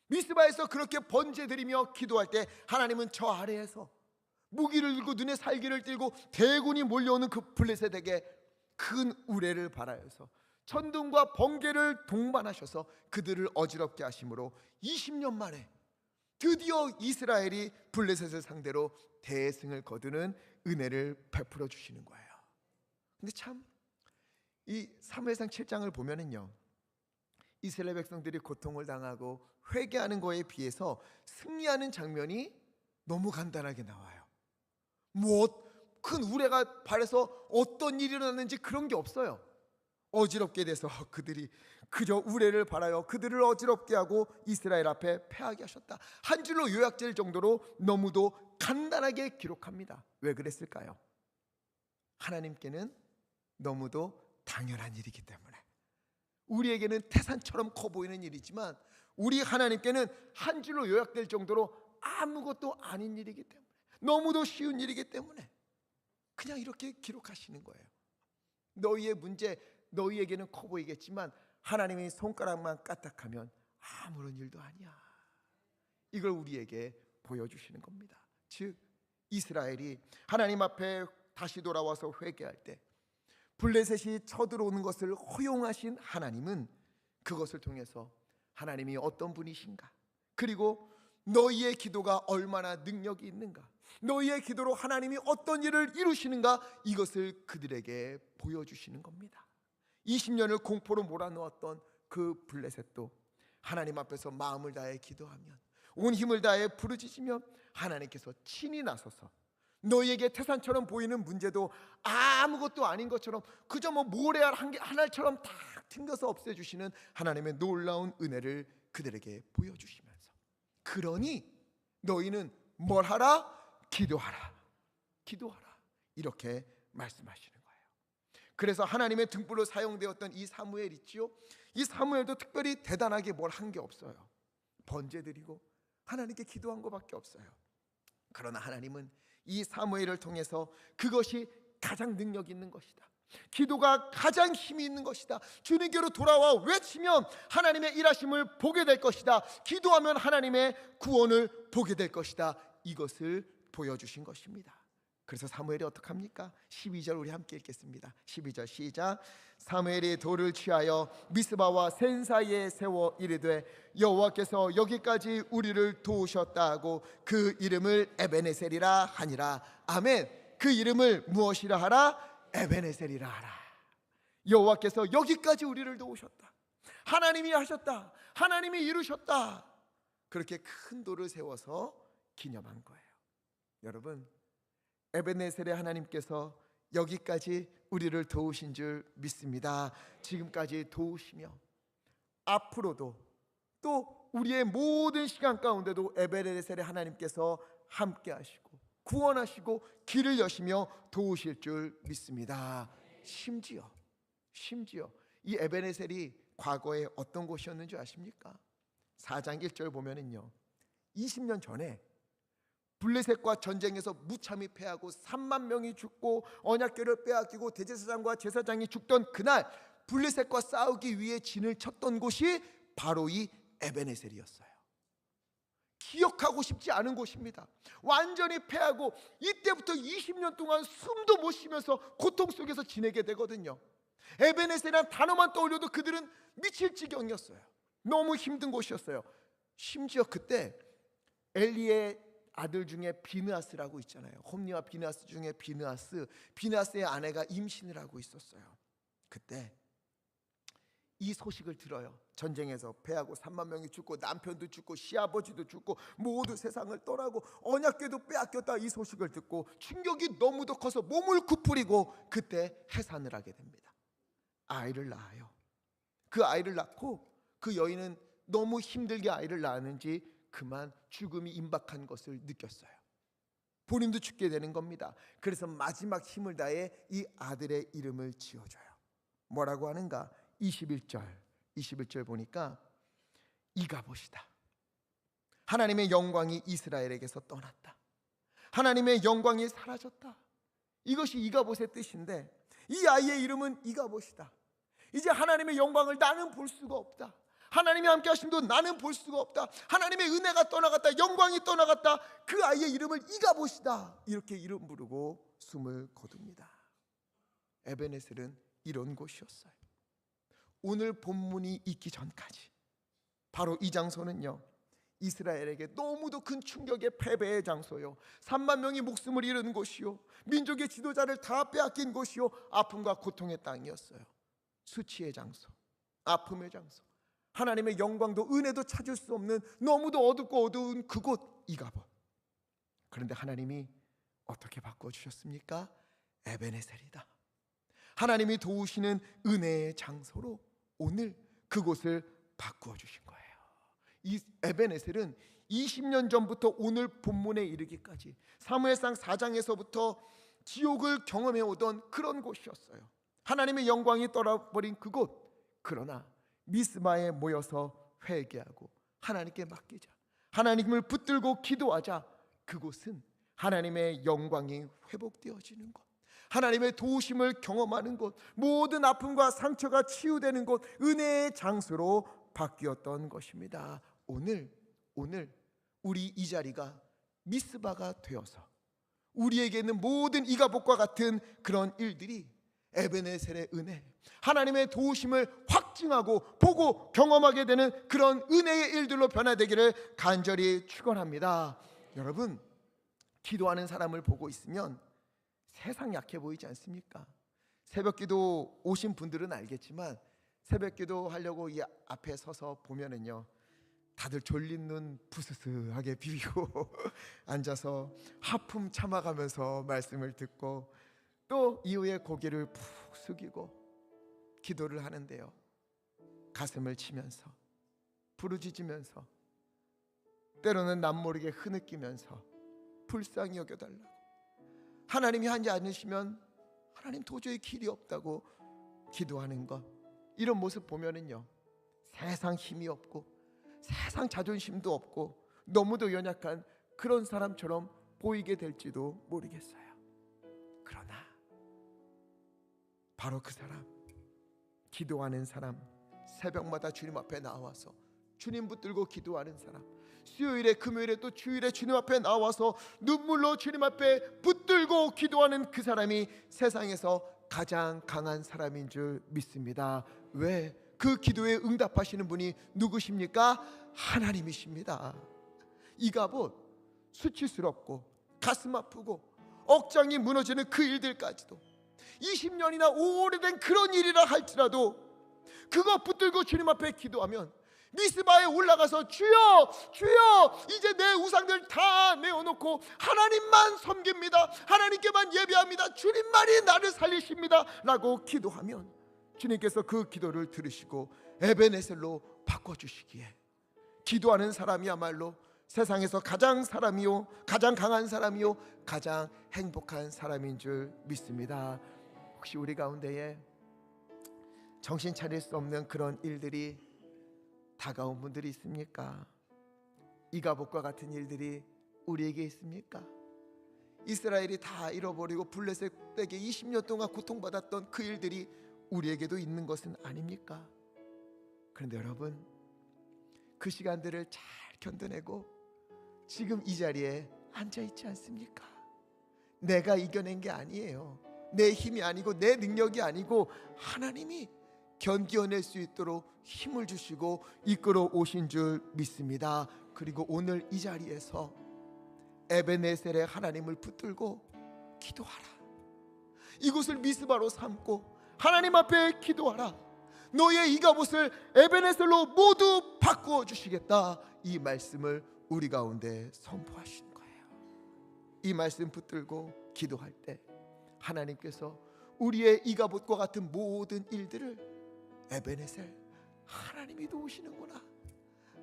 미스바에서 그렇게 번제 드리며 기도할 때 하나님은 저 아래에서 무기를 들고 눈에 살기를 띠고 대군이 몰려오는 그 블레셋에게 큰 우레를 발하여서 천둥과 번개를 동반하셔서 그들을 어지럽게 하심으로 20년 만에 드디어 이스라엘이 블레셋을 상대로 대승을 거두는 은혜를 베풀어 주시는 거예요. 근데 참 이 사무엘상 7장을 보면은요, 이스라엘 백성들이 고통을 당하고 회개하는 거에 비해서 승리하는 장면이 너무 간단하게 나와요. 큰 우레가 발에서 어떤 일이 일어났는지 그런 게 없어요. 어지럽게 돼서 그들이 그저 우레를 발하여 그들을 어지럽게 하고 이스라엘 앞에 패하게 하셨다. 한 줄로 요약될 정도로 너무도 간단하게 기록합니다. 왜 그랬을까요? 하나님께는 너무도 당연한 일이기 때문에. 우리에게는 태산처럼 커 보이는 일이지만 우리 하나님께는 한 줄로 요약될 정도로 아무것도 아닌 일이기 때문에, 너무도 쉬운 일이기 때문에 그냥 이렇게 기록하시는 거예요. 너희의 문제, 너희에게는 커 보이겠지만 하나님이 손가락만 까딱하면 아무런 일도 아니야. 이걸 우리에게 보여주시는 겁니다. 즉 이스라엘이 하나님 앞에 다시 돌아와서 회개할 때 블레셋이 쳐들어오는 것을 허용하신 하나님은 그것을 통해서 하나님이 어떤 분이신가, 그리고 너희의 기도가 얼마나 능력이 있는가, 너희의 기도로 하나님이 어떤 일을 이루시는가, 이것을 그들에게 보여주시는 겁니다. 20년을 공포로 몰아넣었던 그 블레셋도 하나님 앞에서 마음을 다해 기도하면, 온 힘을 다해 부르짖으면 하나님께서 친히 나서서 너희에게 태산처럼 보이는 문제도 아무것도 아닌 것처럼 그저 모래알 하나처럼 다 튕겨서 없애주시는 하나님의 놀라운 은혜를 그들에게 보여주시면서, 그러니 너희는 뭘 하라? 기도하라. 기도하라. 이렇게 말씀하시는 거예요. 그래서 하나님의 등불로 사용되었던 이 사무엘 있지요, 이 사무엘도 특별히 대단하게 뭘 한 게 없어요. 번제 드리고 하나님께 기도한 것밖에 없어요. 그러나 하나님은 이 사무엘을 통해서 그것이 가장 능력 있는 것이다, 기도가 가장 힘이 있는 것이다, 주님께로 돌아와 외치면 하나님의 일하심을 보게 될 것이다, 기도하면 하나님의 구원을 보게 될 것이다, 이것을 보여주신 것입니다. 그래서 사무엘이 어떻게 합니까? 12절 우리 함께 읽겠습니다. 12절 시작. 사무엘이 돌을 취하여 미스바와 센 사이에 세워 이르되 여호와께서 여기까지 우리를 도우셨다 하고 그 이름을 에베네셀이라 하니라. 아멘. 그 이름을 무엇이라 하라? 에베네셀이라 하라. 여호와께서 여기까지 우리를 도우셨다, 하나님이 하셨다, 하나님이 이루셨다, 그렇게 큰 돌을 세워서 기념한 거예요. 여러분, 에베네셀의 하나님께서 여기까지 우리를 도우신 줄 믿습니다. 지금까지 도우시며 앞으로도 또 우리의 모든 시간 가운데도 에베네셀의 하나님께서 함께 하시고 구원하시고 길을 여시며 도우실 줄 믿습니다. 심지어 이 에베네셀이 과거에 어떤 곳이었는 줄 아십니까? 4장 1절 보면은요, 20년 전에 블레셋과 전쟁에서 무참히 패하고 3만 명이 죽고 언약궤를 빼앗기고 대제사장과 제사장이 죽던 그날 블레셋과 싸우기 위해 진을 쳤던 곳이 바로 이 에베네셀이었어요. 기억하고 싶지 않은 곳입니다. 완전히 패하고 이때부터 20년 동안 숨도 못 쉬면서 고통 속에서 지내게 되거든요. 에베네셀이라는 단어만 떠올려도 그들은 미칠 지경이었어요. 너무 힘든 곳이었어요. 심지어 그때 엘리의 아들 중에 비느하스라고 있잖아요. 홈리와 비느하스 중에 비느하스의 아내가 임신을 하고 있었어요. 그때 이 소식을 들어요. 전쟁에서 패하고 3만 명이 죽고 남편도 죽고 시아버지도 죽고 모두 세상을 떠나고 언약궤도 빼앗겼다. 이 소식을 듣고 충격이 너무도 커서 몸을 구부리고 그때 해산을 하게 됩니다. 아이를 낳아요. 그 아이를 낳고 그 여인은 너무 힘들게 아이를 낳았는지 그만 죽음이 임박한 것을 느꼈어요. 본인도 죽게 되는 겁니다. 그래서 마지막 힘을 다해 이 아들의 이름을 지어줘요. 뭐라고 하는가? 21절 보니까 이가봇이다. 하나님의 영광이 이스라엘에게서 떠났다. 하나님의 영광이 사라졌다. 이것이 이가봇의 뜻인데 이 아이의 이름은 이가봇이다. 이제 하나님의 영광을 나는 볼 수가 없다. 하나님이 함께 하심도 나는 볼 수가 없다. 하나님의 은혜가 떠나갔다. 영광이 떠나갔다. 그 아이의 이름을 이가봇이다. 이렇게 이름 부르고 숨을 거둡니다. 에베네셀은 이런 곳이었어요. 오늘 본문이 있기 전까지 바로 이 장소는요, 이스라엘에게 너무도 큰 충격의 패배의 장소요, 3만 명이 목숨을 잃은 곳이요, 민족의 지도자를 다 빼앗긴 곳이요, 아픔과 고통의 땅이었어요. 수치의 장소, 아픔의 장소, 하나님의 영광도 은혜도 찾을 수 없는 너무도 어둡고 어두운 그곳 이가봇. 그런데 하나님이 어떻게 바꿔주셨습니까? 에베네셀이다. 하나님이 도우시는 은혜의 장소로 오늘 그곳을 바꾸어 주신 거예요. 이 에베네셀은 20년 전부터 오늘 본문에 이르기까지 사무엘상 4장에서부터 지옥을 경험해 오던 그런 곳이었어요. 하나님의 영광이 떠나버린 그곳. 그러나 미스마에 모여서 회개하고 하나님께 맡기자, 하나님을 붙들고 기도하자, 그곳은 하나님의 영광이 회복되어지는 곳, 하나님의 도우심을 경험하는 곳, 모든 아픔과 상처가 치유되는 곳, 은혜의 장소로 바뀌었던 것입니다. 오늘 우리 이 자리가 미스바가 되어서 우리에게는 모든 이가봇과 같은 그런 일들이 에베네셀의 은혜, 하나님의 도우심을 확증하고 보고 경험하게 되는 그런 은혜의 일들로 변화되기를 간절히 축원합니다. 여러분, 기도하는 사람을 보고 있으면 세상 약해 보이지 않습니까? 새벽기도 오신 분들은 알겠지만 새벽기도 하려고 이 앞에 서서 보면은요, 다들 졸린 눈 부스스하게 비비고 앉아서 하품 참아가면서 말씀을 듣고 또 이후에 고개를 푹 숙이고 기도를 하는데요, 가슴을 치면서 부르짖으면서 때로는 남 모르게 흐느끼면서 불쌍히 여겨달라고, 하나님이 하지 않으시면 하나님 도저히 길이 없다고 기도하는 것, 이런 모습 보면은요, 세상 힘이 없고 세상 자존심도 없고 너무도 연약한 그런 사람처럼 보이게 될지도 모르겠어요. 그러나 바로 그 사람, 기도하는 사람, 새벽마다 주님 앞에 나와서 주님 붙들고 기도하는 사람, 수요일에 금요일에 또 주일에 주님 앞에 나와서 눈물로 주님 앞에 붙들고 기도하는 그 사람이 세상에서 가장 강한 사람인 줄 믿습니다. 왜? 그 기도에 응답하시는 분이 누구십니까? 하나님이십니다. 이가봇, 수치스럽고 가슴 아프고 억장이 무너지는 그 일들까지도 20년이나 오래된 그런 일이라 할지라도 그거 붙들고 주님 앞에 기도하면 미스바에 올라가서 주여 주여 이제 내 우상들 다 내어놓고 하나님만 섬깁니다, 하나님께만 예배합니다, 주님만이 나를 살리십니다 라고 기도하면 주님께서 그 기도를 들으시고 에베네셀로 바꿔주시기에 기도하는 사람이야말로 세상에서 가장 강한 사람이요 가장 행복한 사람인 줄 믿습니다. 혹시 우리 가운데에 정신 차릴 수 없는 그런 일들이 다가온 분들이 있습니까? 이가봇과 같은 일들이 우리에게 있습니까? 이스라엘이 다 잃어버리고 블레셋에게 20년 동안 고통받았던 그 일들이 우리에게도 있는 것은 아닙니까? 그런데 여러분, 그 시간들을 잘 견뎌내고 지금 이 자리에 앉아있지 않습니까? 내가 이겨낸 게 아니에요. 내 힘이 아니고 내 능력이 아니고 하나님이 견뎌낼 수 있도록 힘을 주시고 이끌어 오신 줄 믿습니다. 그리고 오늘 이 자리에서 에베네셀의 하나님을 붙들고 기도하라. 이곳을 미스바로 삼고 하나님 앞에 기도하라. 너의 이가봇을 에베네셀로 모두 바꾸어 주시겠다. 이 말씀을 우리 가운데 선포하신 거예요. 이 말씀 붙들고 기도할 때 하나님께서 우리의 이가봇과 같은 모든 일들을 에베네셀, 하나님이 도우시는구나,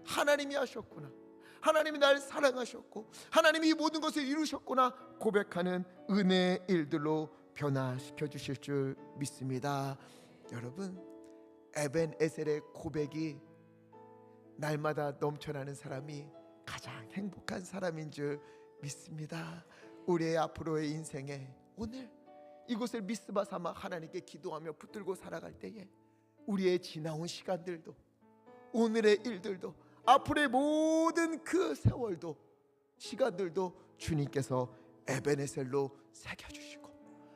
하나님이 하셨구나, 하나님이 날 사랑하셨고 하나님이 이 모든 것을 이루셨구나 고백하는 은혜의 일들로 변화시켜 주실 줄 믿습니다. 여러분, 에벤에셀의 고백이 날마다 넘쳐나는 사람이 가장 행복한 사람인 줄 믿습니다. 우리의 앞으로의 인생에 오늘 이곳을 미스바 삼아 하나님께 기도하며 붙들고 살아갈 때에 우리의 지나온 시간들도, 오늘의 일들도, 앞으로의 모든 그 세월도, 시간들도 주님께서 에베네셀로 새겨주시고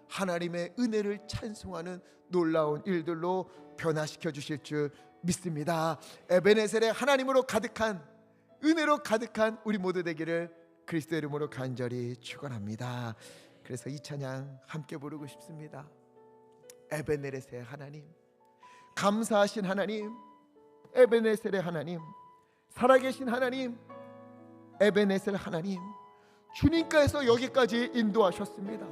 하나님의 은혜를 찬송하는 놀라운 일들로 변화시켜 주실 줄 믿습니다. 에베네셀의 하나님으로 가득한, 은혜로 가득한 우리 모두 되기를 그리스도의 이름으로 간절히 축원합니다. 그래서 이 찬양 함께 부르고 싶습니다. 에베네셀의 하나님, 감사하신 하나님, 에베네셀의 하나님, 살아계신 하나님, 에베네셀 하나님, 주님께서 여기까지 인도하셨습니다.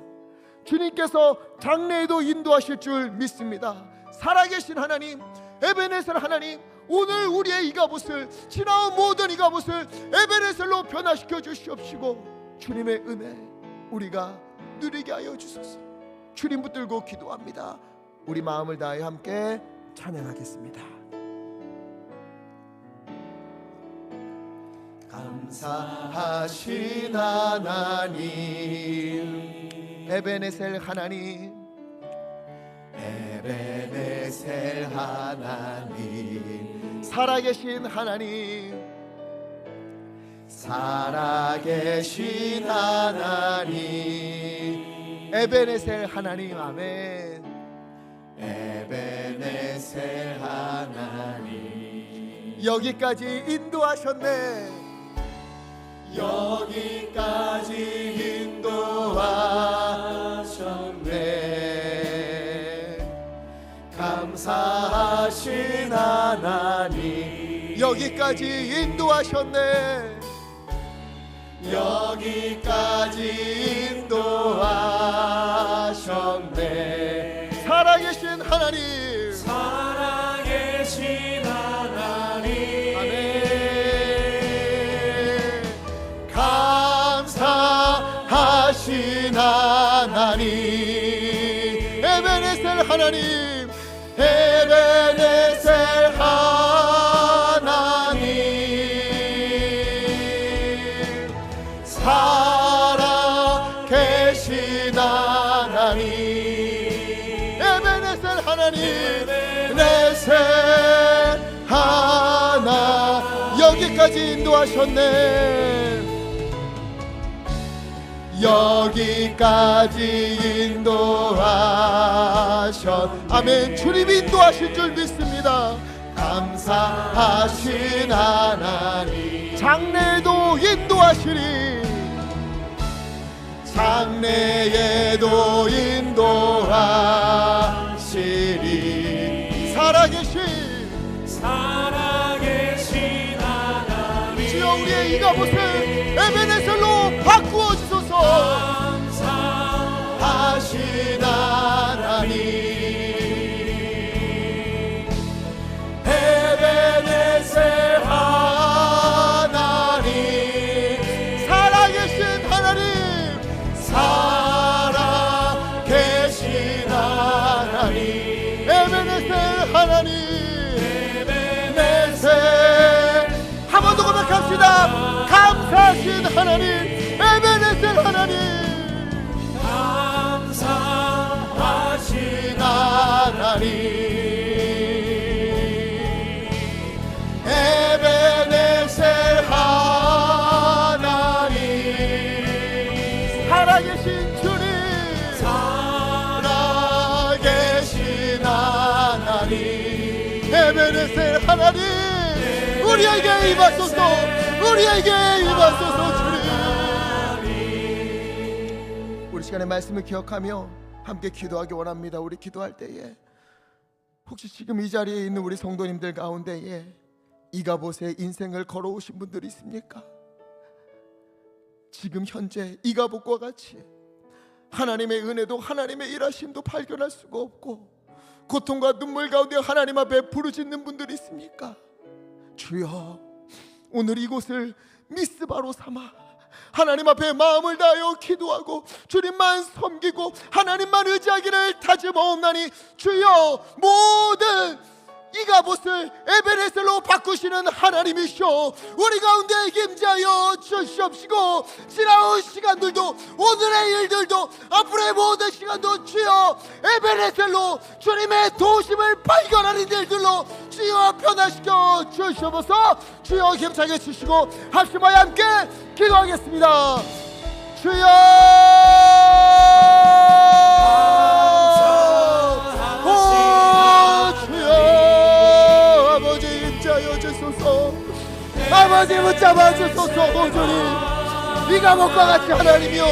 주님께서 장래에도 인도하실 줄 믿습니다. 살아계신 하나님, 에베네셀 하나님, 오늘 우리의 이가봇을, 지나온 모든 이가봇을 에베네셀로 변화시켜 주시옵시고 주님의 은혜 우리가 누리게 하여 주소서. 주님 붙들고 기도합니다. 우리 마음을 다해 함께 찬양하겠습니다. 감사하신 하나님, 에베네셀 하나님, 에베네셀 하나님, 살아계신 하나님, 살아계신 하나님, 에베네셀 하나님, 아멘. 에베네셀 하나님, 여기까지 인도하셨네. 여기까지 인도하셨네. 감사하신 하나님, 여기까지 인도하셨네. 여기까지 인도하셨네. 살아계신 하나님, 살아계신 하나님, 아멘. 감사하신 하나님, 에베네셀 하나님, 에베네셀 하나님, 살아계신 하나님, 하나님, 에베네셀 하나, 여기까지 인도하셨네. 여기까지 인도하셨, 아멘. 주님이 인도하신 줄 믿습니다. 감사하신 하나님, 장래에도 인도하시리, 장래에도 인도하시리. 살아계신 이곳을 에베네셀로 바꾸어 주소서. 감사하신 하나님, 에베네셀 하나님, 살아계신 하나님, 살아계신 하나님, 에베네셀 하나님, 에베네셀 한 번 더 고백합시다. 감사하신 하나님, 에베네셀 하나님, 감사하신 하나님, 에베네셀 하나님, 살아계신 주님, 살아계신 하나님, 에베네셀 하나님, 우리에게 임하소서, 우리에게 임하소서. 주님, 우리 시간의 말씀을 기억하며 함께 기도하기 원합니다. 우리 기도할 때에 혹시 지금 이 자리에 있는 우리 성도님들 가운데에 이가봇의 인생을 걸어오신 분들이 있습니까? 지금 현재 이가봇과 같이 하나님의 은혜도 하나님의 일하심도 발견할 수가 없고 고통과 눈물 가운데 하나님 앞에 부르짖는 분들이 있습니까? 주여, 오늘 이곳을 미스바로 삼아 하나님 앞에 마음을 다하여 기도하고 주님만 섬기고 하나님만 의지하기를 다짐하옵나니 주여, 모든 이가봇을 에베네셀로 바꾸시는 하나님이시오. 우리 가운데 임재하여 주시옵시고 지나온 시간들도 오늘의 일들도 앞으로의 모든 시간도 주여 에베네셀로 주님의 도우심을 발견하는 일들로 주여 변화시켜 주시옵소서. 주여 힘차게 주시고 합심하여 함께 기도하겠습니다. 주여, 아버지 붙잡아 주소서. 주님, 이가봇과 같이 하나님이여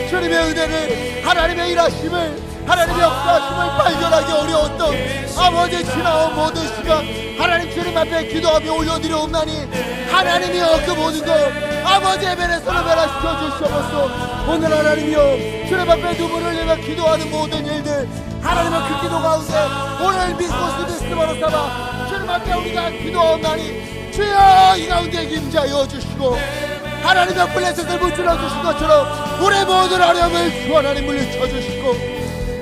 주님의 은혜를, 하나님의 일하심을, 하나님의 역사하심을 발견하기 어려웠던 아버지 지나온 모든 시간 하나님 주님 앞에 기도하며 올려드려옵나니 하나님이여 그 모든 것 아버지 에베네셀로 변화시켜 주시옵소서. 오늘 하나님이여 주님 앞에 눈물을 흘리며 기도하는 모든 일들 하나님은 그 기도 가운데 오늘 미스바로 삼아 주님 앞에 우리가 기도하옵나니 주여 이 가운데 임재하여 주시고 하나님의 블레셋을 무찔러 주신 것처럼 우리 모든 어려움을 주 하나님 물리쳐 주시고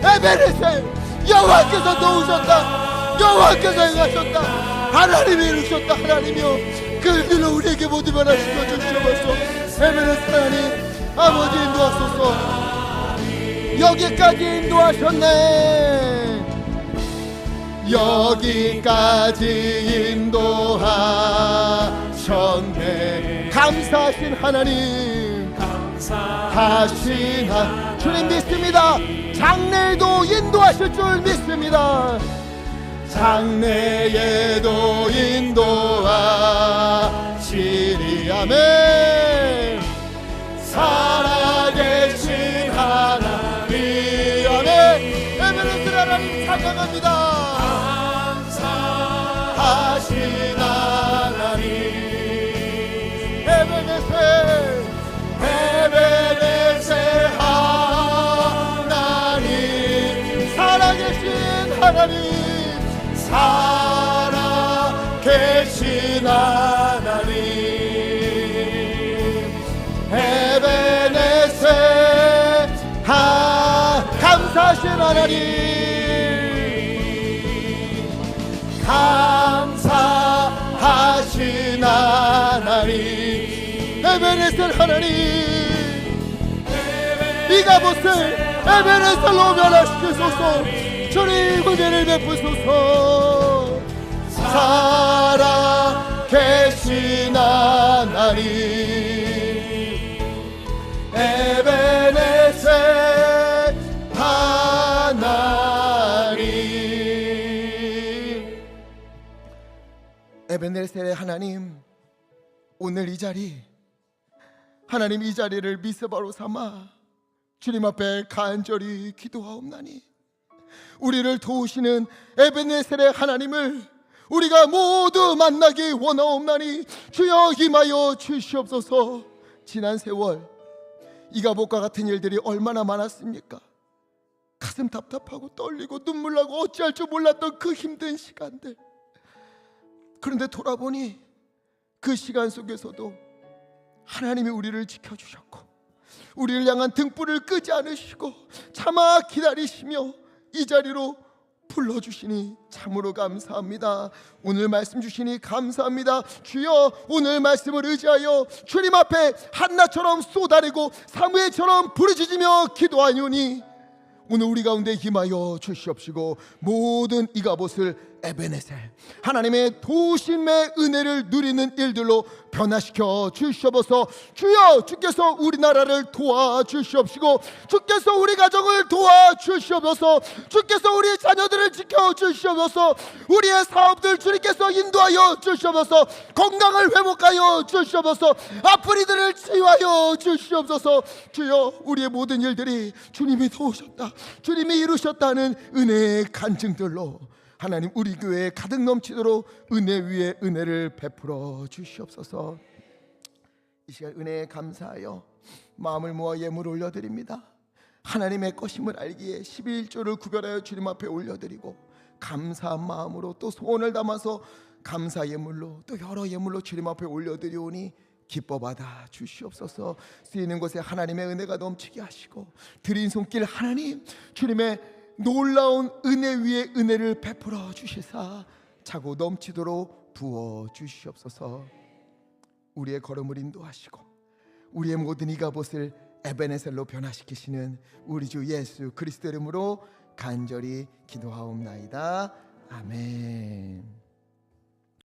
에베네셀 여호와께서 도우셨다, 여호와께서 행하셨다, 하나님이 이루셨다. 하나님이여 그 일로 우리에게 모두 변화시켜 주시옵소서. 에베네셀 하나님 아버지 인도하소서. 여기까지 인도하셨네, 여기까지 인도하셨네. 감사하신 하나님, 감사하신 하나님 주님 믿습니다. 장래에도 인도하실 줄 믿습니다. 장래에도 인도하시리. 아멘. 살아계신 하나님, 아멘. 에베네셀 하나님 찬양합니다. 감사하신 하나님, 에베네셀, 에베네셀 하나님, 살아계신 하나님, 살아계신 하나님, 에베네셀 감사하신 하나님, 감사하신 하나님, 에베네셀 하나님, 이가봇을 에베네셀로 변화시키소서. 주님 은혜를 베푸소서. 살아계신 하나님, 에베네셀 하나님, 에베네셀의 하나님, 오늘 이 자리 하나님 이 자리를 미스바로 삼아 주님 앞에 간절히 기도하옵나니 우리를 도우시는 에베네셀의 하나님을 우리가 모두 만나기 원하옵나니 주여 임하여 주시옵소서. 지난 세월 이가봇과 같은 일들이 얼마나 많았습니까? 가슴 답답하고 떨리고 눈물 나고 어찌할 줄 몰랐던 그 힘든 시간들. 그런데 돌아보니 그 시간 속에서도 하나님이 우리를 지켜주셨고 우리를 향한 등불을 끄지 않으시고 참아 기다리시며 이 자리로 불러주시니 참으로 감사합니다. 오늘 말씀 주시니 감사합니다. 주여, 오늘 말씀을 의지하여 주님 앞에 한나처럼 쏟아내고 사무엘처럼 부르짖으며 기도하노니 오늘 우리 가운데 임하여 주시옵시고 모든 이가봇을 에베네셀 하나님의 도우심의 은혜를 누리는 일들로 변화시켜 주시옵소서. 주여, 주께서 우리나라를 도와주시옵시고 주께서 우리 가정을 도와주시옵소서. 주께서 우리 자녀들을 지켜주시옵소서. 우리의 사업들 주님께서 인도하여 주시옵소서. 건강을 회복하여 주시옵소서. 아픈 이들을 치유하여 주시옵소서. 주여, 우리의 모든 일들이 주님이 도우셨다, 주님이 이루셨다는 은혜의 간증들로 하나님 우리 교회에 가득 넘치도록 은혜 위에 은혜를 베풀어 주시옵소서. 이 시간 은혜에 감사하여 마음을 모아 예물을 올려드립니다. 하나님의 것임을 알기에 11조를 구별하여 주님 앞에 올려드리고 감사한 마음으로 또 소원을 담아서 감사 예물로 또 여러 예물로 주님 앞에 올려드리오니 기뻐 받아 주시옵소서. 쓰이는 곳에 하나님의 은혜가 넘치게 하시고 드린 손길 하나님 주님의 놀라운 은혜 위에 은혜를 베풀어 주시사 차고 넘치도록 부어 주시옵소서. 우리의 걸음을 인도하시고 우리의 모든 이가봇을 에베네셀로 변화시키시는 우리 주 예수 그리스도 이름으로 간절히 기도하옵나이다. 아멘.